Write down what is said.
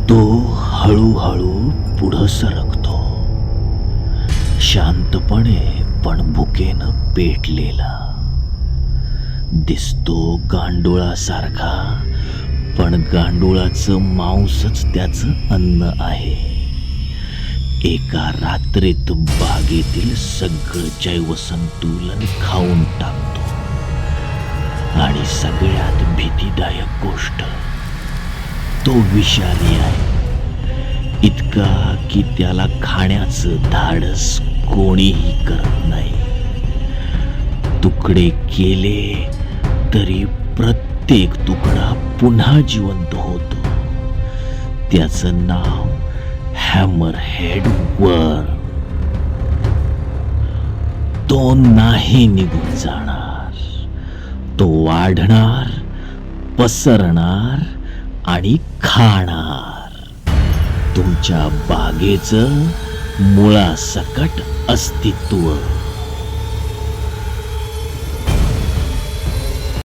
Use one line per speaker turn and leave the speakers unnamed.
तो हळूहळू पुढं सरकतो, शांतपणे पण भुकेनं पेटलेला. दिसतो गांडुळासारखा, पण गांडुळाचं मांसच त्याचं अन्न आहे. एका रात्रीत बागेतील सगळं जैवसंतुलन खाऊन टाकतो. आणि सगळ्यात भीतीदायक गोष्ट, तो विषारी आहे. इतका की त्याला खाण्याचं धाडस कोणीही करत नाही. तुकडे केले तरी प्रत्येक तुकडा पुन्हा जिवंत होतो. त्याचं नाव हॅमरहेड वर्म. तो नाही निघून जाणार. तो वाढणार, पसरणार आणि खाणार तुमच्या बागेचं मुळासकट अस्तित्व.